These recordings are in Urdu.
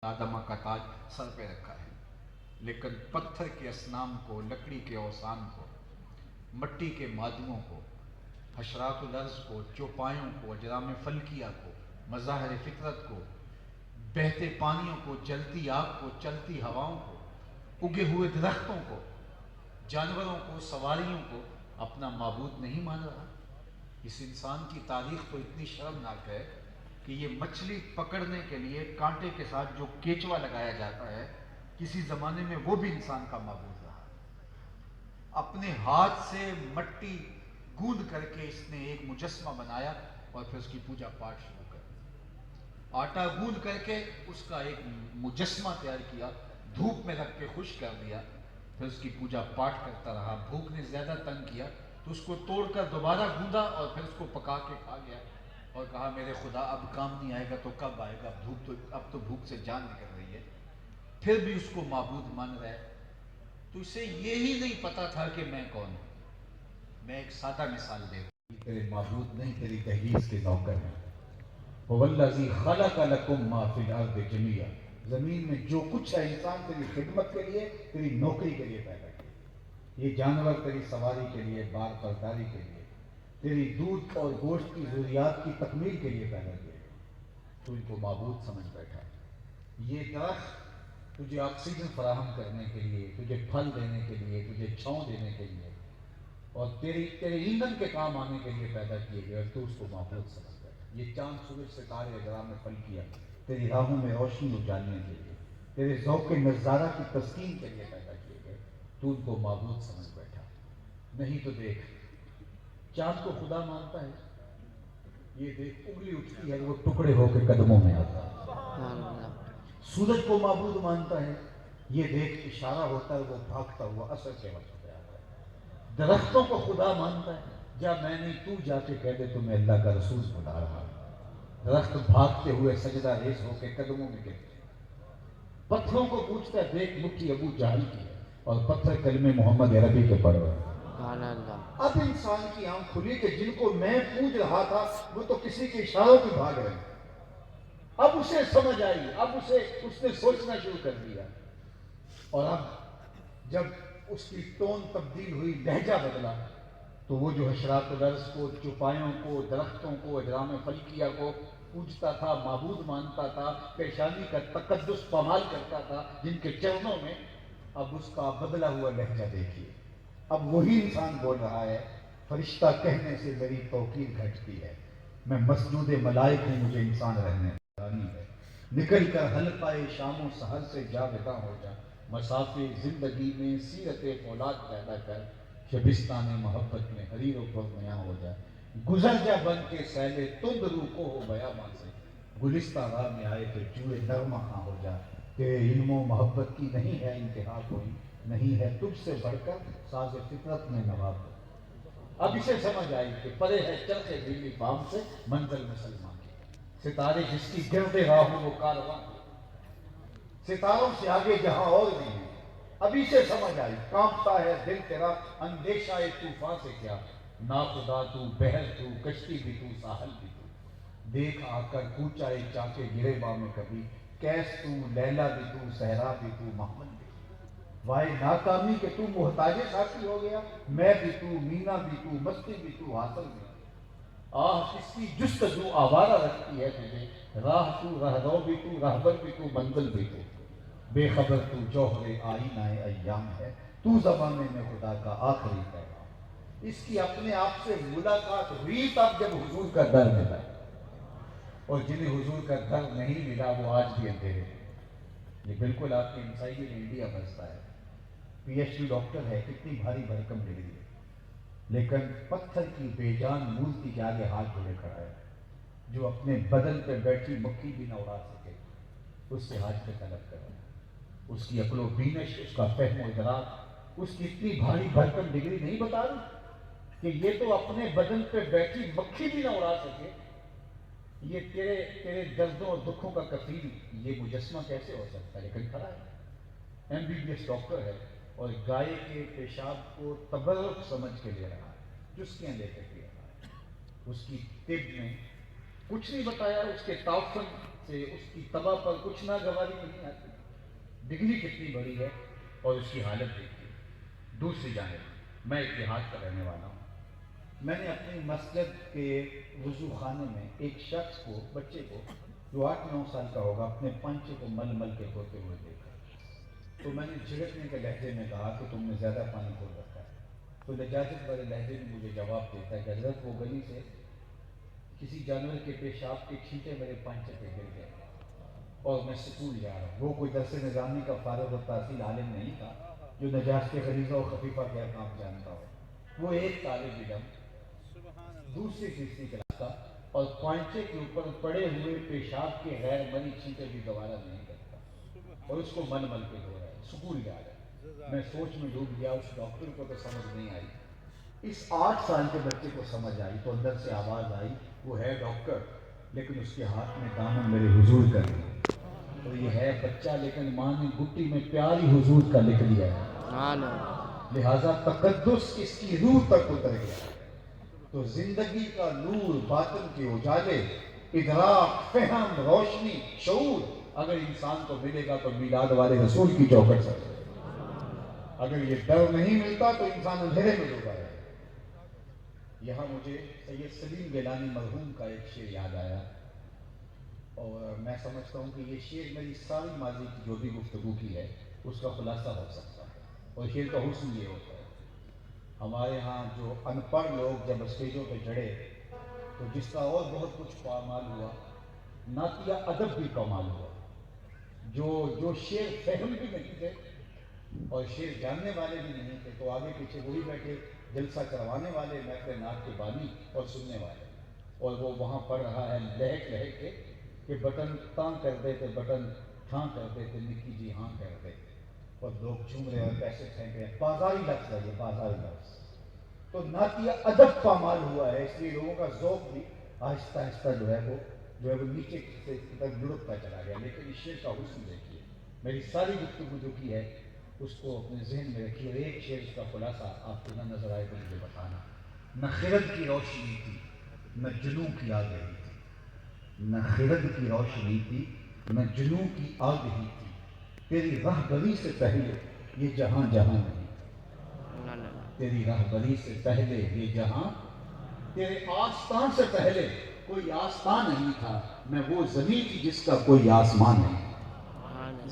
آدمہ کا تاج سر پہ رکھا ہے، لیکن پتھر کے اصنام کو، لکڑی کے اوثان کو، مٹی کے مادموں کو، حشرات الارض کو، چوپایوں کو، اجرام فلکیہ کو، مظاہر فطرت کو، بہتے پانیوں کو، جلتی آگ کو، چلتی ہواؤں کو، اگے ہوئے درختوں کو، جانوروں کو، سواریوں کو اپنا معبود نہیں مان رہا؟ اس انسان کی تاریخ تو اتنی شرمناک ہے کہ یہ مچھلی پکڑنے کے لیے کانٹے کے ساتھ جو کیچوا لگایا جاتا ہے، کسی زمانے میں وہ بھی انسان کا معبود رہا۔ اپنے ہاتھ سے مٹی گوندھ کر کے اس نے ایک مجسمہ بنایا اور پھر اس کی پوجا پاٹ شروع کر دی۔ آٹا گوندھ کر کے اس کا ایک مجسمہ تیار کیا، دھوپ میں رکھ کے خشک کر دیا، پھر اس کی پوجا پاٹ کرتا رہا۔ بھوک نے زیادہ تنگ کیا تو اس کو توڑ کر دوبارہ گوندا اور پھر اس کو پکا کے کھا گیا اور کہا میرے خدا اب کام نہیں آئے گا تو کب آئے گا، اب تو بھوک سے جان نکل رہی ہے، پھر بھی اس کو معبود مان رہا ہے۔ تو اسے یہی نہیں پتا تھا کہ میں کون ہوں۔ میں ایک سادہ مثال دے دوں، تیرے معبود نہیں، تیری دہلیز کے نوکر ہیں۔ وَوَالَّذِي خَلَقَ لَكُم مَّا فِي الْأَرْضِ جَمِيعًا، زمین میں جو کچھ ہے انسان تیری خدمت کے لیے، تیری نوکری کے لیے پیدا کیا۔ یہ جانور تیری سواری کے لیے، بار برداری کے لیے، تیری دودھ اور گوشت کی ضروریات کی تکمیل کے لیے پیدا کیے گئے۔ تو ان کو معبود سمجھ بیٹھا۔ یہ درخت تجھے آکسیجن فراہم کرنے کے لیے، تجھے پھل دینے کے لیے، تجھے چھاؤں دینے کے لیے اور تیرے ایندھن کے کام آنے کے لیے پیدا کیے گئے، اور تو اس کو معبود سمجھ بیٹھا۔ یہ چاند، سورج، ستارے، اجرام فلکیہ تیری راہوں میں روشنی اجالنے کے لیے، تیرے ذوق نظارہ کی تسکین کے لیے پیدا کیے گئے، تو ان کو معبود سمجھ بیٹھا۔ نہیں تو دیکھ، چاند کو خدا مانتا ہے، یہ دیکھ انگلی اٹھتی ہے وہ ٹکڑے ہو کے قدموں میں آتا ہے۔ سورج کو معبود مانتا ہے، یہ دیکھ اشارہ ہوتا ہے وہ بھاگتا ہوا عصر کے وقت پہ آتا ہے۔ درختوں کو خدا مانتا ہے، جا میں نہیں تو جا کے کہہ دے تو میں اللہ کا رسول بلا رہا ہوں۔ درخت بھاگتے ہوئے سجدہ ریز ہو کے قدموں میں گرتے ہیں۔ پتھروں کو پوچھتا ہے، دیکھ مٹھی ابو جہل کی ہے اور پتھر کلمے محمد عربی کے پڑھ رہے ہیں۔ اب انسان کی آنکھ کھلی کہ جن کو میں پوج رہا تھا وہ تو کسی کے اشاروں پہ بھاگ رہے ہیں۔ اب اسے سمجھ آئی، اب اس نے سوچنا شروع کر دیا، اور اب جب اس کی ٹون تبدیل ہوئی، لہجہ بدلا، تو وہ جو حشرات الارض کو، چوپایوں کو، درختوں کو، اجرام فلکیہ کو پوجتا تھا، معبود مانتا تھا، پیشانی کا تقدس پامال کرتا تھا جن کے چرنوں میں، اب اس کا بدلا ہوا لہجہ دیکھیے۔ اب وہی انسان بول رہا ہے، فرشتہ کہنے سے میری توقیر گھٹتی ہے، میں مسجود ملائک ہوں، مجھے انسان رہنے ہے۔ نکل کر حلقہ شام و سحر سے جا ودا ہو جا، مسافر زندگی میں سیرت فولاد پیدا کر، شبستان محبت میں حریر و پرنیاں ہو جا، گزر جا بن کے سیل تند روح کو ہو بیاباں سے، گلستہ راہ میں آئے تو جوئے نغمہ ہاں ہو جا، تیرے علم و محبت کی نہیں ہے انتہا کوئی، نہیں ہے تجھ سے بڑھ کر ساز فطرت میں نواب ہو۔ اب اسے سمجھ آئی کہ پرے ہے چرخ دلی بام سے منزل مسلمان کی، ستارے جس کی گرد راہ ہو وہ کارواں، ستاروں سے آگے جہاں اور نہیں ہے۔ ابھی سے سمجھ آئی، کانپتا ہے دل تیرا اندیشہ طوفان سے کیا، ناخدا تو، بحر تو، کشتی بھی تو، ساحل بھی تو، دیکھ آ کر کوچا چاکے گریباں میں کبھی، کیس تو، لیلا بھی تو، صحرا بھی تو، محمد بھی تو، وائے ناکامی کہ تو محتاج ساتھی ہو گیا، میں بھی تو، مینا بھی تو، مستی بھی تو، حاصل بھی تو، آہ کس کی جستجو آوارہ رکھتی ہے تجھے، راہ تو، رہرو بھی تو، رہبر بھی تو، منزل بھی تو، بے خبر تو جوہر آئینہ ایام ہے، تو زمانے میں خدا کا آخری پیغام۔ اس کی اپنے آپ سے ملاقات ہوئی تب جب حضور کا در ملا، اور جنہیں حضور کا در نہیں ملا وہ آج بھی اندھیرے ہیں۔ یہ بالکل آپ کے انسائیکل انڈیا بستا ہے، پی ایچ ڈی ڈاکٹر ہے، کتنی بھاری بھرکم ڈگری ہے، لیکن پتھر کی بے جان مورتی کے آگے ہاتھ جوڑے کھڑا ہے، جو اپنے بدن پہ بیٹھی مکھی بھی نہ اڑا سکے، اس سے حاجت طلب کر رہا ہے۔ اس کی عقل و بینش، اس کا فہم و ادراک، اس کی اتنی بھاری بھرکم ڈگری نہیں بتا رہی کہ یہ تو اپنے بدن پہ بیٹھی مکھی بھی نہ اڑا سکے، یہ تیرے دردوں اور دکھوں کا کفیل یہ مجسمہ کیسے ہو سکتا ہے؟ لیکن کھڑا ہے، M B B S doctor ہے، اور گائے کے پیشاب کو تبرک سمجھ کے لے رہا ہے، چسکیاں لے کر کے رہا ہے۔ اس کی طب میں کچھ نہیں بتایا، اس کے تعفن سے اس کی تباہ پر کچھ ناگواری نہیں آتی. ڈگری کتنی بڑی ہے اور اس کی حالت دیکھیے. دوسری جانب میں اتحاد کا رہنے والا ہوں. میں نے اپنی مسجد کے وضو خانے میں ایک شخص کو، بچے کو جو 8-9 سال کا ہوگا، اپنے پنچے کو مل مل کے دھوتے ہوئے دیکھا. تو میں نے جھڑکنے کے لہجے میں کہا کہ تم نے زیادہ پانی کھول رکھا ہے. تو لجاجت والے لہجے میں مجھے جواب دیتا ہے کہ حضرت وہ گلی سے کسی جانور کے پیشاب کے چھینٹے میرے پنچے پہ گر گئے اور میں سکول جا رہا ہوں. وہ کوئی درس نظامی کا فارغ و تحصیل عالم نہیں تھا جو نجاست کے غریضہ و خفیفہ کے احکام جانتا ہو. وہ ایک طالب علم دوسری تیسری کلاس کا اور پانچے کے اوپر پڑے ہوئے پیشاب کے غیر بنی چھینٹے بھی گوارا نہیں کرتا اور اس کو مل مل کے دھو رہا ہے. سکول جا رہا ہے. میں سوچ میں ڈوب گیا. اس ڈاکٹر کو تو سمجھ نہیں آئی. اس 8 سال کے بچے کو سمجھ آئی تو اندر سے آواز آئی وہ ہے ڈاکٹر لیکن اس کے ہاتھ میں دامن میرے حضور کا لیا. اور یہ ہے بچہ لیکن ماں نے گٹی میں پیار ہی حضور کا لکھ دیا ہے. لہذا تقدس اس کی روح تک اتر گیا. تو زندگی کا نور، باطن کے اجالے، ادراک، فہم، روشنی، شعور اگر انسان کو ملے گا تو میلاد والے رسول کی چوکھٹ سے. اگر یہ ڈر نہیں ملتا تو انسان اندھیرے میں ڈوبا ہے. یہاں مجھے سید سلیم گیلانی مرحوم کا ایک شعر یاد آیا اور میں سمجھتا ہوں کہ یہ شعر میری ساری ماضی کی جو بھی گفتگو کی ہے اس کا خلاصہ ہو سکتا ہے. اور شعر کا حسن یہ ہوتا ہے، ہمارے ہاں جو ان پڑھ لوگ جب اسٹیجوں پہ چڑھے تو جس کا اور بہت کچھ پامال ہوا، نعتیہ ادب بھی پامال ہوا. جو شعر فہم بھی نہیں تھے اور شعر جاننے والے بھی نہیں تھے تو آگے پیچھے وہی بیٹھے جلسہ کروانے والے، محفل نعت کے بانی اور سننے والے. اور وہ وہاں پڑھ رہا ہے لہک لہک کے کہ بٹن تاں کرتے تھے، بٹن ٹھاں کرتے تھے، نکی جی ہاں کرتے تھے. اور لوگ جھوم رہے اور پیسے پھینک رہے. بازاری لفظ ہے یہ، بازاری لفظ. تو نعتیہ ادب پامال ہوا ہے، اس لیے لوگوں کا ذوق بھی آہستہ آہستہ جو ہے وہ نیچے سے تک لڑکتا چلا گیا. لیکن اس شعر کا حسن دیکھیے. میری ساری گفتگو جو کی ہے اس کو اپنے ذہن میں رکھیے. ایک شعر اس کا خلاصہ آپ کو نہ نظر آئے تو مجھے بتانا. نہ خرد کی روشنی تھی نہ جنوں کی آگ ہی تھی. نہ خرد کی روشنی تھی نہ جنوں کی آگ ہی تھی. تیری رہبری سے پہلے یہ جہاں جہاں نہیں. تیری رہبری سے پہلے یہ جہاں، تیرے آستان سے پہلے کوئی آستان نہیں تھا. میں وہ زمین تھی جس کا کوئی آسمان نہیں.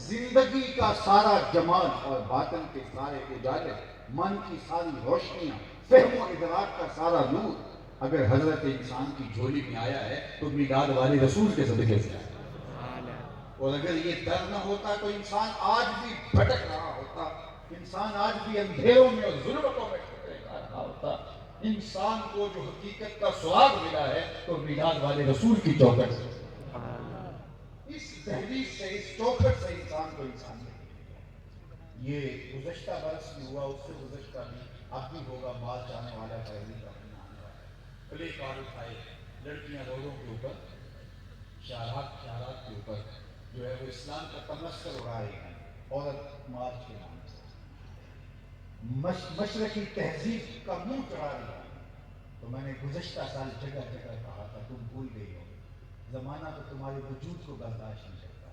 زندگی کا سارا جمال اور باطن کے سارے اجالے، من کی ساری روشنیاں، فہم و ادراک کا سارا نور اگر حضرت انسان کی جھولی میں آیا ہے تو میلاد والے رسول کے صدقے سے آیا. اور اگر یہ ڈر نہ ہوتا تو انسان آج بھی بھٹک رہا ہوتا. انسان آج بھی اندھیروں میں اور ظلمتوں میں ٹھکرا رہا ہوتا. انسان کو جو حقیقت کا سواد ملا ہے تو میلاد والے رسول کی چوکھٹ سے. اس دہلیز سے، اس چوکھٹ سے انسان کو انسان ملے. یہ گزشتہ برس بھی ہوا، اس سے گزشتہ بھی اب بھی ہوگا. مارچ آنے والا ہے، پہلی کا مہینہ آنے والا ہے. پلے کارڈ اٹھائے لڑکیاں روڈوں کے اوپر، شہرات کے اوپر جو ہے وہ اسلام کا تمسخر اڑا رہی ہیں. عورت مارچ کے نام سے مشرقی تہذیب کا منہ چڑھا رہی ہے. تو میں نے گزشتہ سال جگہ جگہ کہا تھا تم بھول گئی ہو، زمانہ تو تمہارے وجود کو برداشت نہیں کرتا،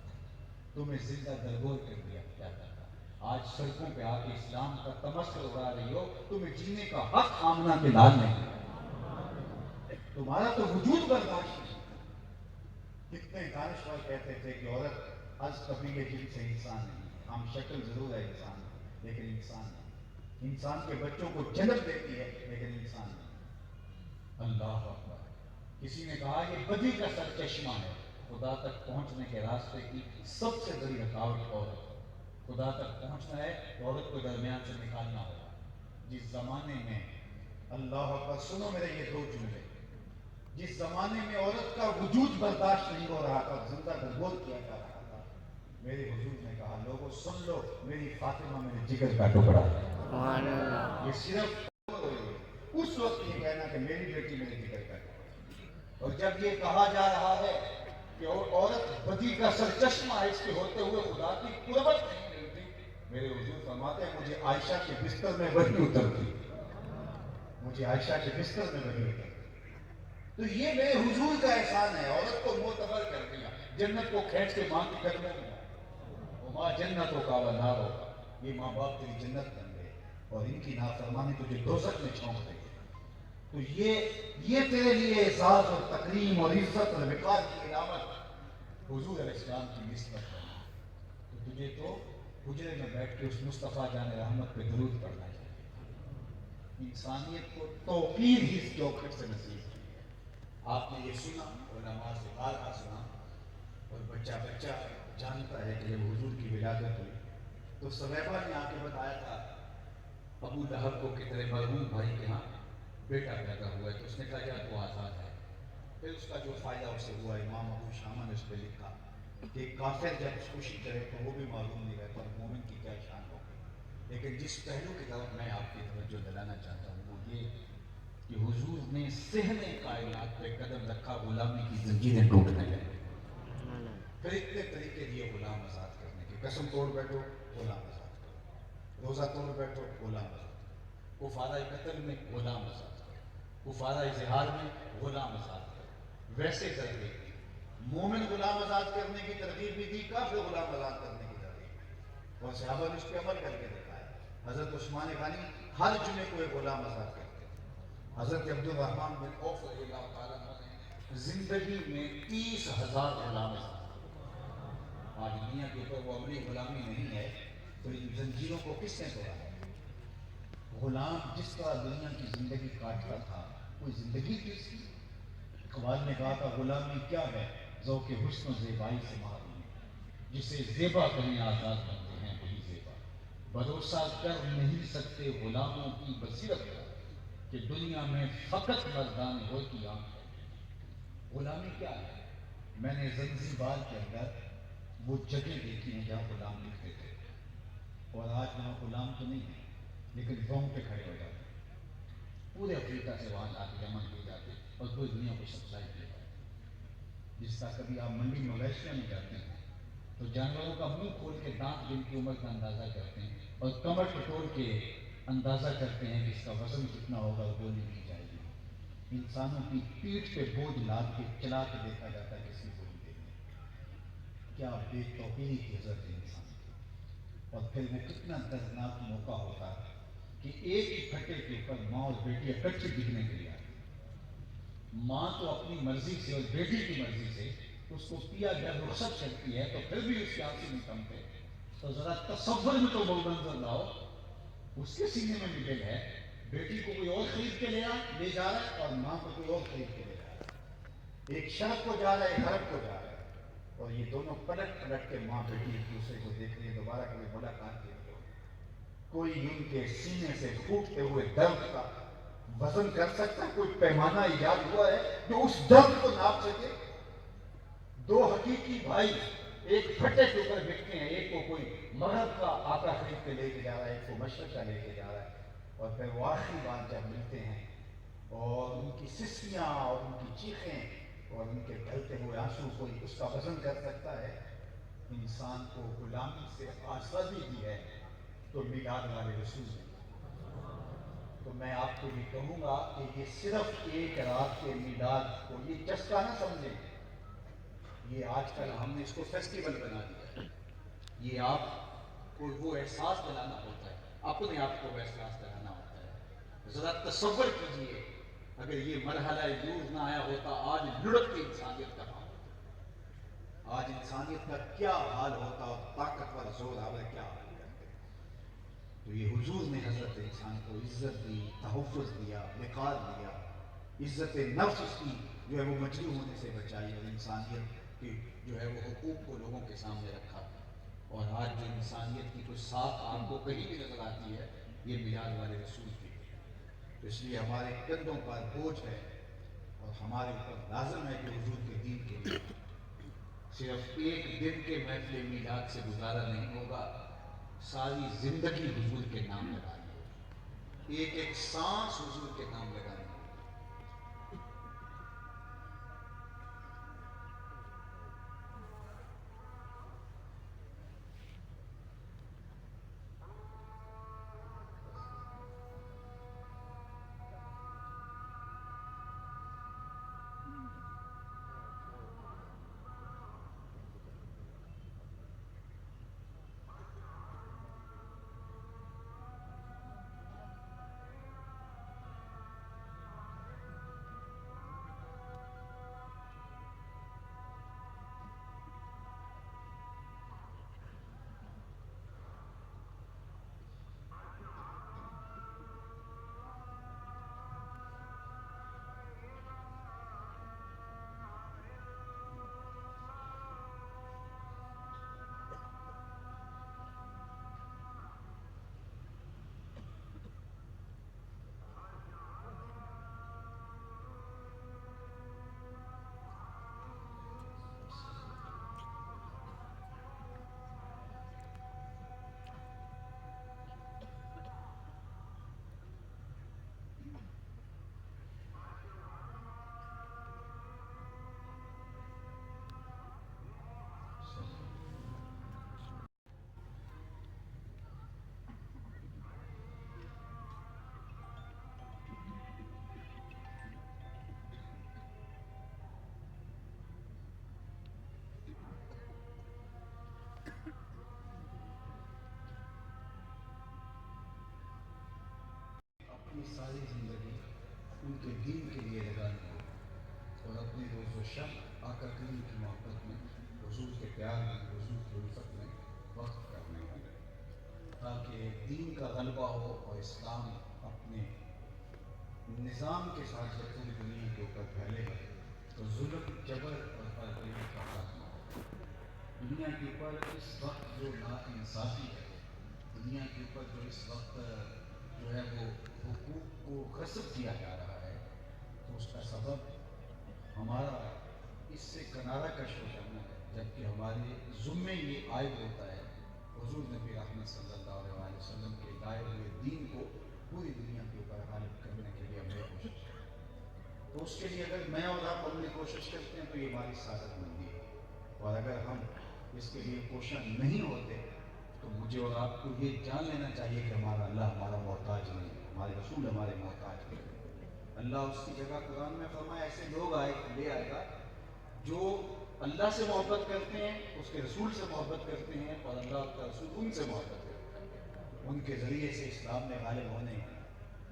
تمہیں زندہ درگور کر دیا جاتا تھا. آج سڑکوں پہ آ کے اسلام کا تمسخر اڑا رہی ہو. تمہیں جینے کا حق آمنہ کے لال نہیں، تمہارا تو وجود برداشت نہیں. کتنے دانشور کہتے تھے کہ عورت از قبیلے جن سے انسان نہیں ہے. ہم شکل ضرور ہے انسان لیکن انسان نہیں. انسان کے بچوں کو جنم دیتی ہے لیکن انسان نہیں. اللہ اکبر. کسی نے کہا یہ بدی کا سر چشمہ ہے. خدا تک پہنچنے کے راستے کی سب سے بڑی رکاوٹ عورت. خدا تک پہنچنا ہے تو عورت کو درمیان سے نکالنا ہوگا. جس زمانے میں، اللہ اکبر، سنو میرے یہ 2 جملے، جس زمانے میں عورت کا وجود برداشت نہیں ہو رہا تھا، زندہ درگور کیا جا رہا تھا، میرے حضور نے کہا لوگوں سن لو، میری فاطمہ میرے جگر کا ٹکڑا ہے. یہ صرف اس وقت یہ کہنا کہ میری بیٹی میرے جگر کا ٹکڑا. اور جب یہ کہا جا رہا ہے کہ عورت بدی کا سر چشمہ ہے، اس کے ہوتے ہوئے خدا کی قربت نہیں ملتی، میرے حضور فرماتے ہیں مجھے عائشہ کے بستر میں وحی اترتی. مجھے عائشہ کے بستر میں وحی اترتی. تو یہ میرے حضور کا احسان ہے. عورت کو معتبر کر دیا, جنت کو کھینچ کے ماں کی قدموں میں, ماں جنتوں کا ونار ہوگا. یہ ماں باپ تیری جنت بن گئے اور ان کی نافرمانی تجھے دوزخ میں جھونک دے. تو یہ تیرے لیے اعزاز اور تکریم اور عزت اور وقار کی علامت حضور علیہ السلام کی نسبت ہے. تو تجھے تو حجرے میں بیٹھ کے اس مصطفیٰ جان رحمت پہ درود پڑھنا چاہیے. انسانیت کو توقیر ہی اس چوکھٹ سے نصیب کی ہے. آپ نے یہ سنا, علماء سے بارہا سنا, اور بچہ بچہ جانتا ہے کہ جب حضور کی ولادت ہوئی تو سلیبہ نے آ کے بتایا تھا ابو لہب کو کہ تیرے مرحوم بھائی کے ہاں بیٹا پیدا ہوا ہے. تو اس نے کہا کیا تو آزاد ہے. پھر اس کا جو فائدہ اسے ہوا, امام ابو شامہ نے اس پہ لکھا کہ کافر جب خوشی کرے تو وہ بھی معلوم نہیں رہتا مومن کی کیا شان ہوگی. لیکن جس پہلو کی طرف میں آپ کی توجہ دلانا چاہتا ہوں وہ یہ کہ حضور نے صحن کائنات پہ قدم رکھا, غلامی کی زنجیریں ٹوٹنے لگیں. پھر اتنے طریقے دیے غلام آزاد کرنے کے. قسم توڑ بیٹھو, غلام آزاد کرو. روزہ توڑ بیٹھو, غلام آزاد کرو. کفارہ قتل میں غلام آزاد کرو. کفارہ اظہار میں غلام آزاد کرو. ویسے کر کے مومن غلام آزاد کرنے کی ترغیب بھی دی, کافر غلام آزاد کرنے کی ترغیب بھی. اور صحابہ نے اس پہ عمل کر کے دکھایا. حضرت عثمان غنی ہر جمعے کو ایک غلام آزاد کرتے تھے. حضرت عبد الرحمن بن عوف رضی اللہ تعالیٰ عنہ زندگی میں 30,000 غلام آزاد. آج دنیا کے اوپر وہ عملی غلامی نہیں ہے تو ان زنجیروں کو کس نے توڑا ہے؟ غلام جس طرح دنیا کی زندگی کاٹتا تھا کوئی زندگی تھی اس کی. اقبال نے کہا تھا غلامی کیا ہے, ذوق حسن و زیبائی سے محروم, جسے زیبا کریں آزاد بنتے ہیں وہی زیبا. بھروسہ کر نہیں سکتے غلاموں کی بصیرت کا کہ دنیا میں فقط مردان ہوتی آنکھ ہے. غلامی کیا ہے؟ میں نے زنزیبار کے اندر وہ جگہ دیکھی ہیں جہاں غلام لکھتے تھے, اور آج وہاں غلام تو نہیں ہے لیکن روم پہ کھڑے ہو جاتے ہیں. پورے افریقہ سے وہاں جا کے جمع کیے جاتے اور پوری دنیا کو سپلائی کیا جاتا ہے. جس کا کبھی آپ منڈی مویشیوں میں جاتے ہیں تو جانوروں کا منہ کھول کے دانت جن کی عمر کا اندازہ کرتے ہیں اور کمر ٹٹول کے اندازہ کرتے ہیں کہ اس کا وزن کتنا ہوگا, گولی کی جائے گی. انسانوں کی پیٹھ پہ بوجھ لاد کے چلا کے دیکھا جاتا ہے کسی کو نہیں دیکھنے. کیا بے توقیری کی حضرت انسان کی. اور پھر وہ کتنا دردناک موقع ہوتا ہے کہ ایک ہی پھٹے کے اوپر ماں اور بیٹی اکٹھے دکھنے کے لیے آتی. ماں تو اپنی مرضی سے اور بیٹی کی مرضی سے اس کو پیا گیا رخصت کرتی ہے تو پھر بھی اس کے آنسو نہیں تھمتے. تو ذرا تصور میں تو وہ منظر لاؤ, اس کے سینے میں مڈل ہے, بیٹی کو کوئی اور خرید کے لے جا رہا ہے اور ماں کو کوئی اور خرید کے لے جا رہا ہے. ایک شرط کو جا رہا ہے, ایک حرب کو جا رہا ہے, اور یہ دونوں پلٹ پلٹ کے ماں بیٹی ایک دوسرے کو دیکھ رہے ہیں. دوبارہ کبھی ملاقات کی تو کوئی ان کے سینے سے پھوٹتے ہوئے درد کا وزن کر سکتا ہے؟ کوئی پیمانہ ایجاد ہوا ہے جو اس درد کو ناپ سکے؟ دو حقیقی بھائی ایک پھٹے کے اوپر بکتے ہیں, ایک کو کوئی مغرب کا آقا خرید کے لے کے جا رہا ہے, ایک کو مشرق کا لے کے جا رہا ہے, اور پھر وہ آخری بار جب ملتے ہیں اور ان کی سسیاں اور ان کی چیخیں اور ان کے ڈھلتے ہوئے آنسو کوئی اس کا وزن کر سکتا ہے؟ انسان کو غلامی سے آزادی دی ہے تو میلاد والے رسول نے. تو میں آپ کو یہ کہوں گا کہ یہ صرف ایک رات کے میلاد کو یہ چسکا نہ سمجھیں. یہ آج کل ہم نے اس کو فیسٹیول بنا دیا. یہ آپ کو وہ احساس دلانا ہوتا ہے, اپنے آپ کو وہ احساس دلانا ہوتا ہے. ذرا تصور کیجیے اگر یہ مرحلہ یوز نہ آیا ہوتا, آج لڑکتی انسانیت کا حال ہوتا, آج انسانیت کا کیا حال ہوتا, اور طاقتور زور آور کیا حال کرتے. تو یہ حضور نے حضرت انسان کو عزت دی, تحفظ دیا, وقار دیا, عزت نفس اس کی جو ہے وہ مجروح ہونے سے بچائی, اور انسانیت کی جو ہے وہ حقوق کو لوگوں کے سامنے رکھا. اور آج جو انسانیت کی کچھ ساکھ آپ کو کہیں بھی نظر آتی ہے یہ میلاد والے رسول کی ہے. تو اس لیے ہمارے کندھوں پر بوجھ ہے اور ہمارے اوپر لازم ہے کہ حضور کے دین کے لیے صرف ایک دن کے محفل میلاد سے گزارا نہیں ہوگا, ساری زندگی حضور کے نام لگانی ہوگی, ایک ایک سانس حضور کے نام لگانی ہوگی. ساری زندگی ان کے دین کے لیے لگانی ہو اور اپنے روز و شب آقا کریم کی محبت میں، حضور کے پیار میں، حضور کی الفت میں وقت کرنے ہوں، تاکہ دین کا غلبہ ہو اور اسلام اپنے نظام کے ساتھ جب پوری دنیا کے اوپر پھیلے گا تو ظلم، جبر اور بربری کا خاتمہ ہو۔ دنیا کے اوپر اس وقت جو ناانصافی ہے، دنیا کے اوپر جو اس وقت جو ہے وہ حقوق کو غصب کیا جا رہا ہے، تو اس کا سبب ہمارا اس سے کنارہ کش ہو جانا ہے، جبکہ ہمارے ذمے یہ عائد ہوتا ہے حضور نبی رحمت صلی اللہ علیہ وسلم کے لائے ہوئے دین کو پوری دنیا کے اوپر غالب کرنے کے لیے ہمیں کوشش کریں۔ تو اس کے لیے اگر میں اور آپ اپنی کوشش کرتے ہیں تو یہ ہماری سعادت مندی ہے، اور اگر ہم اس کے لیے کوشاں نہیں ہوتے تو مجھے اور آپ کو یہ جان لینا چاہیے کہ ہمارا اللہ ہمارا محتاج نہیں ہے، ہمارے رسول ہمارے محتاج نہیں ہے۔ اللہ اس کی جگہ قرآن میں فرمایا ایسے لوگ لے آئے گا جو اللہ سے محبت کرتے ہیں، اس کے رسول سے محبت کرتے ہیں، اور اللہ کا رسول ان سے محبت کرتے ہیں، ان کے ذریعے سے اسلام میں غالب ہونے ہیں۔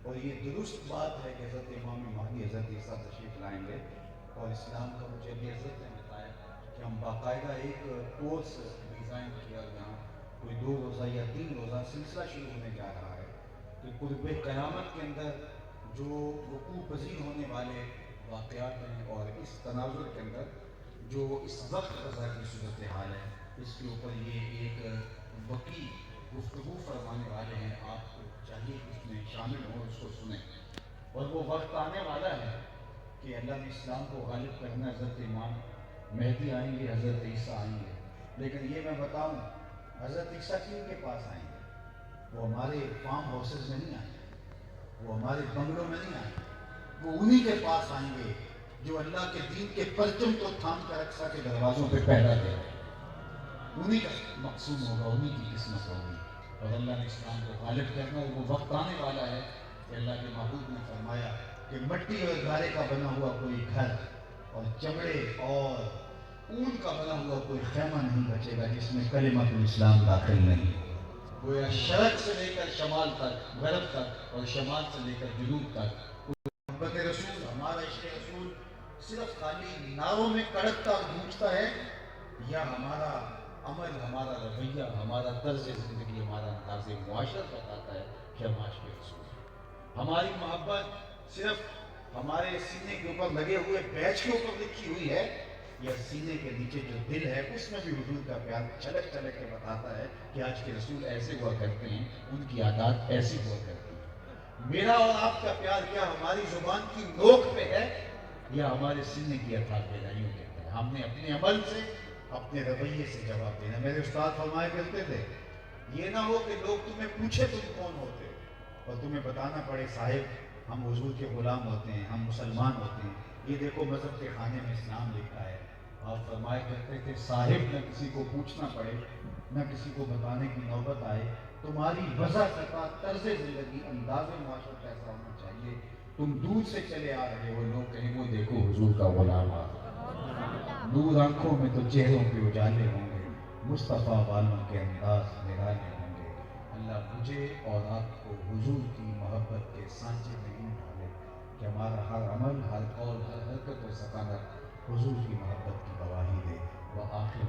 اور یہ درست بات ہے کہ حضرت امام مہدی حضرت عیسیٰ تشریف لائیں گے، اور اسلام کا مجھے بھی حضرت نے بتایا کہ ہم باقاعدہ ایک کورس ڈیزائن کیا، یہاں کوئی 2 روزہ یا 3 روزہ سلسلہ شروع ہونے جا رہا ہے کہ قرب قیامت کے اندر جو وقوع پذیر ہونے والے واقعات ہیں اور اس تناظر کے اندر جو اس وقت قضا کی صورتحال ہے، اس کے اوپر یہ ایک وقی گفتگو فرمانے والے ہیں۔ آپ کو چاہیے کہ اس میں شامل ہوں، اس کو سنیں۔ اور وہ وقت آنے والا ہے کہ اللہ نے اسلام کو غالب کرنا، حضرت امام مہدی آئیں گے، حضرت عیسیٰ آئیں گے، لیکن یہ میں بتاؤں حضرت عیسیٰ کن کے پاس آئیں گے؟ وہ ہمارے فارم ہاؤسز میں نہیں آئیں گے، وہ ہمارے بنگلوں میں نہیں آئیں گے، وہ انہی کے پاس آئیں گے جو اللہ کے دین کے پرچم کو تھام کر رکھا کے دروازوں پہ پہرا دے رہے ہیں، انہی کا مقصود ہوگا، انہی کی قسمت ہوگی، اور اللہ نے اسلام کو غالب کرنا۔ اور وہ وقت آنے والا ہے کہ اللہ کے محبوب نے فرمایا کہ مٹی اور گارے کا بنا ہوا کوئی گھر اور چمڑے اور اون کا بنا ہوا کوئی خیمہ نہیں بچے گا جس میں کلمۃ الاسلام داخل نہیں ہو۔ گویا شرق سے لے کر شمال تک، غرب تک، اور شمال سے لے کر جنوب تک محبت رسول، ہمارا عشق رسول صرف خالی نعروں میں کڑکتا اور گونجتا ہے، یا ہمارا عمل، ہمارا رویہ، ہمارا طرز زندگی، ہمارا انداز معاشرت بتاتا ہے کہ ہم عاشق رسول ہیں؟ ہماری محبت صرف ہمارے سینے کے اوپر لگے ہوئے بیج کے اوپر لکھی ہوئی ہے، یا سینے کے نیچے جو دل ہے اس میں بھی حضور کا پیار چھلک چھلک کے بتاتا ہے کہ آج کے رسول ایسے ہوا کرتے ہیں، ان کی عادات ایسی ہوا کرتی ہیں؟ میرا اور آپ کا پیار کیا ہماری زبان کی نوک پہ ہے، یا ہمارے سینے کی اتھاہ گہرائیوں کے اندر؟ ہم نے اپنے عمل سے، اپنے رویے سے جواب دینا۔ میرے استاد فرمایا کرتے تھے یہ نہ ہو کہ لوگ تمہیں پوچھے تم کون ہوتے اور تمہیں بتانا پڑے صاحب ہم حضور کے غلام ہوتے ہیں، ہم مسلمان ہوتے ہیں، یہ دیکھو مذہب کے خانے میں اسلام لکھا ہے۔ آپ فرمایا کرتے تھے صاحب نہ کسی کو پوچھنا پڑے، نہ کسی کو بتانے کی نوبت آئے، تمہاری وضع کا طرز زندگی، انداز معاشرت ایسا ہونا چاہیے، تم دور سے چلے آ رہے ہو، لوگ کہیں وہ دیکھو حضور کا غلام آ رہا، نور آنکھوں میں تو چہروں پہ اجالے ہوں گے، مصطفیٰ والوں کے انداز نرالے ہوں گے۔ اللہ مجھے اور آپ کو حضور کی محبت کے سانچے میں یوں ڈالے کہ ہمارا ہر عمل، ہر قول، ہر حرکت و سکانت حضور کی محبت کی گواہی دے۔ وآخر